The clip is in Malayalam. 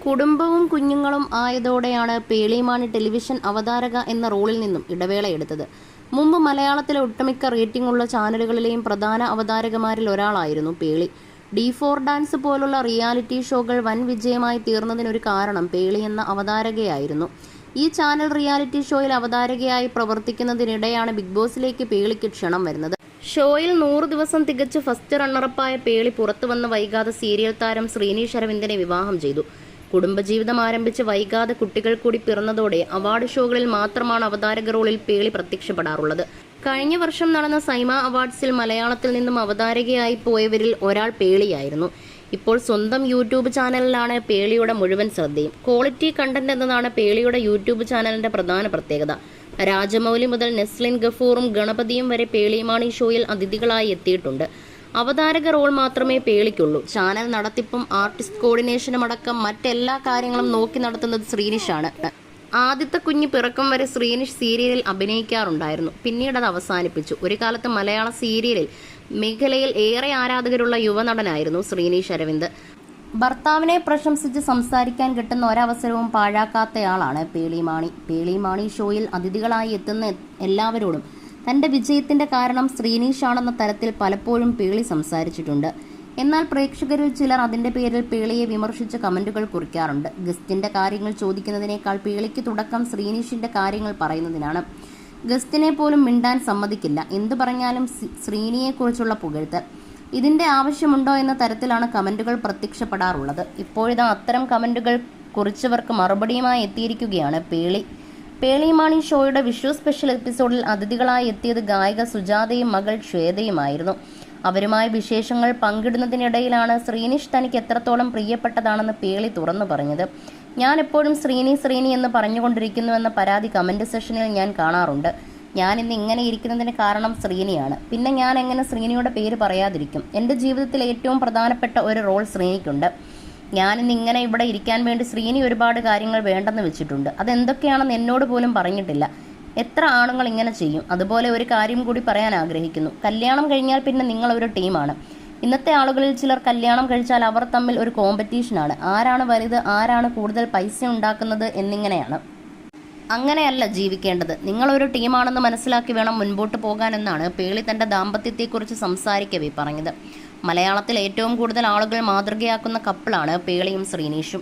കുടുംബവും കുഞ്ഞുങ്ങളും ആയതോടെയാണ് പേളിമാണി ടെലിവിഷൻ അവതാരക എന്ന റോളിൽ നിന്നും ഇടവേളയെടുത്തത്. മുമ്പ് മലയാളത്തിലെ ഒട്ടുമിക്ക റേറ്റിംഗുള്ള ചാനലുകളിലെയും പ്രധാന അവതാരകമാരിൽ ഒരാളായിരുന്നു പേളി. D4 ഡാൻസ് പോലുള്ള റിയാലിറ്റി ഷോകൾ വൻ വിജയമായി തീർന്നതിനൊരു കാരണം പേളി എന്ന അവതാരകയായിരുന്നു. ഈ ചാനൽ റിയാലിറ്റി ഷോയിൽ അവതാരകയായി പ്രവർത്തിക്കുന്നതിനിടെയാണ് ബിഗ് ബോസിലേക്ക് പേളിക്ക് ക്ഷണം വരുന്നത്. ഷോയിൽ 100 ദിവസം തികച്ച് ഫസ്റ്റ് റണ്ണറപ്പായ പേളി പുറത്തുവന്ന വൈകാതെ സീരിയൽ താരം ശ്രീനിഷ് അരവിന്ദനെ വിവാഹം ചെയ്തു. കുടുംബജീവിതം ആരംഭിച്ച് വൈകാതെ കുട്ടികൾ കൂടി പിറന്നതോടെ അവാർഡ് ഷോകളിൽ മാത്രമാണ് അവതാരക റോളിൽ പേളി പ്രത്യക്ഷപ്പെടാറുള്ളത്. കഴിഞ്ഞ വർഷം നടന്ന സൈമ അവാർഡ്സിൽ മലയാളത്തിൽ നിന്നും അവതാരകയായി പോയവരിൽ ഒരാൾ പേളിയായിരുന്നു. ഇപ്പോൾ സ്വന്തം യൂട്യൂബ് ചാനലിലാണ് പേളിയുടെ മുഴുവൻ ശ്രദ്ധയും. ക്വാളിറ്റി കണ്ടന്റ് എന്നതാണ് പേളിയുടെ യൂട്യൂബ് ചാനലിന്റെ പ്രധാന പ്രത്യേകത. രാജമൗലി മുതൽ നെസ്ലിൻ ഗഫൂറും ഗണപതിയും വരെ പേളിമാണി ഷോയിൽ അതിഥികളായി എത്തിയിട്ടുണ്ട്. അവതാരക റോൾ മാത്രമേ പേളിക്കുള്ളൂ. ചാനൽ നടത്തിപ്പും ആർട്ടിസ്റ്റ് കോർഡിനേഷനും അടക്കം മറ്റെല്ലാ കാര്യങ്ങളും നോക്കി നടത്തുന്നത് ശ്രീനിഷാണ്. ആദ്യത്തെ കുഞ്ഞ് പിറക്കം വരെ ശ്രീനിഷ് സീരിയലിൽ അഭിനയിക്കാറുണ്ടായിരുന്നു. പിന്നീട് അത് അവസാനിപ്പിച്ചു. ഒരു കാലത്ത് മലയാള സീരിയലിൽ മേഖലയിൽ ഏറെ ആരാധകരുള്ള യുവനടനായിരുന്നു ശ്രീനിഷ് അരവിന്ദ്. ഭർത്താവിനെ പ്രശംസിച്ച് സംസാരിക്കാൻ കിട്ടുന്ന ഒരവസരവും പാഴാക്കാത്തയാളാണ് പേളിമാണി. പേളിമാണി ഷോയിൽ അതിഥികളായി എത്തുന്ന എല്ലാവരോടും തന്റെ വിജയത്തിന്റെ കാരണം ശ്രീനിഷാണെന്ന തരത്തിൽ പലപ്പോഴും പേളി സംസാരിച്ചിട്ടുണ്ട്. എന്നാൽ പ്രേക്ഷകരിൽ ചിലർ അതിന്റെ പേരിൽ പേളിയെ വിമർശിച്ച് കമന്റുകൾ കുറിക്കാറുണ്ട്. ഗസ്റ്റിന്റെ കാര്യങ്ങൾ ചോദിക്കുന്നതിനേക്കാൾ പേളിക്ക് തുടക്കം ശ്രീനിഷിന്റെ കാര്യങ്ങൾ പറയുന്നതിനാണ്. ഗസ്റ്റിനെ പോലും മിണ്ടാൻ സമ്മതിക്കില്ല. എന്തു പറഞ്ഞാലും ശ്രീനിയെക്കുറിച്ചുള്ള പുകഴ്ത്തൽ. ഇതിന്റെ ആവശ്യമുണ്ടോ എന്ന തരത്തിലാണ് കമന്റുകൾ പ്രത്യക്ഷപ്പെടാറുള്ളത്. ഇപ്പോഴിതാ അത്തരം കമന്റുകൾ കുറിച്ചവർക്ക് മറുപടിയുമായി എത്തിയിരിക്കുകയാണ് പേളി. പേളിമാണി ഷോയുടെ വിഷു സ്പെഷ്യൽ എപ്പിസോഡിൽ അതിഥികളായി എത്തിയത് ഗായിക സുജാതയും മകൾ ശ്വേതയുമായിരുന്നു. അവരുമായി വിശേഷങ്ങൾ പങ്കിടുന്നതിനിടയിലാണ് ശ്രീനിഷ് തനിക്ക് എത്രത്തോളം പ്രിയപ്പെട്ടതാണെന്ന് പേളി തുറന്നു പറഞ്ഞത്. ഞാൻ എപ്പോഴും ശ്രീനി എന്ന് പറഞ്ഞുകൊണ്ടിരിക്കുന്നുവെന്ന പരാതി കമന്റ് സെഷനിൽ ഞാൻ കാണാറുണ്ട്. ഞാൻ ഇന്ന് ഇങ്ങനെ ഇരിക്കുന്നതിന് കാരണം ശ്രീനിയാണ്. പിന്നെ ഞാൻ എങ്ങനെ ശ്രീനിയുടെ പേര് പറയാതിരിക്കും? എൻ്റെ ജീവിതത്തിൽ ഏറ്റവും പ്രധാനപ്പെട്ട ഒരു റോൾ ശ്രീനിക്കുണ്ട്. ഞാനിന്ന് ഇങ്ങനെ ഇവിടെ ഇരിക്കാൻ വേണ്ടി ശ്രീനി ഒരുപാട് കാര്യങ്ങൾ വേണ്ടെന്ന് വെച്ചിട്ടുണ്ട്. അതെന്തൊക്കെയാണെന്ന് എന്നോട് പോലും പറഞ്ഞിട്ടില്ല. എത്ര ആണുങ്ങൾ ഇങ്ങനെ ചെയ്യും? അതുപോലെ ഒരു കാര്യം കൂടി പറയാൻ ആഗ്രഹിക്കുന്നു. കല്യാണം കഴിഞ്ഞാൽ പിന്നെ നിങ്ങൾ ഒരു ടീമാണ്. ഇന്നത്തെ ആളുകളിൽ ചിലർ കല്യാണം കഴിച്ചാൽ അവർ തമ്മിൽ ഒരു കോമ്പറ്റീഷനാണ്. ആരാണ് വലുത്, ആരാണ് കൂടുതൽ പൈസ ഉണ്ടാക്കുന്നത് എന്നിങ്ങനെയാണ്. അങ്ങനെയല്ല ജീവിക്കേണ്ടത്. നിങ്ങളൊരു ടീമാണെന്ന് മനസ്സിലാക്കി വേണം മുൻപോട്ട് പോകാൻ എന്നാണ് പേളി തന്റെ ദാമ്പത്യത്തെക്കുറിച്ച് സംസാരിക്കവേ പറഞ്ഞത്. മലയാളത്തിൽ ഏറ്റവും കൂടുതൽ ആളുകൾ മാതൃകയാക്കുന്ന കപ്പിളാണ് പേളിയും ശ്രീനിഷും.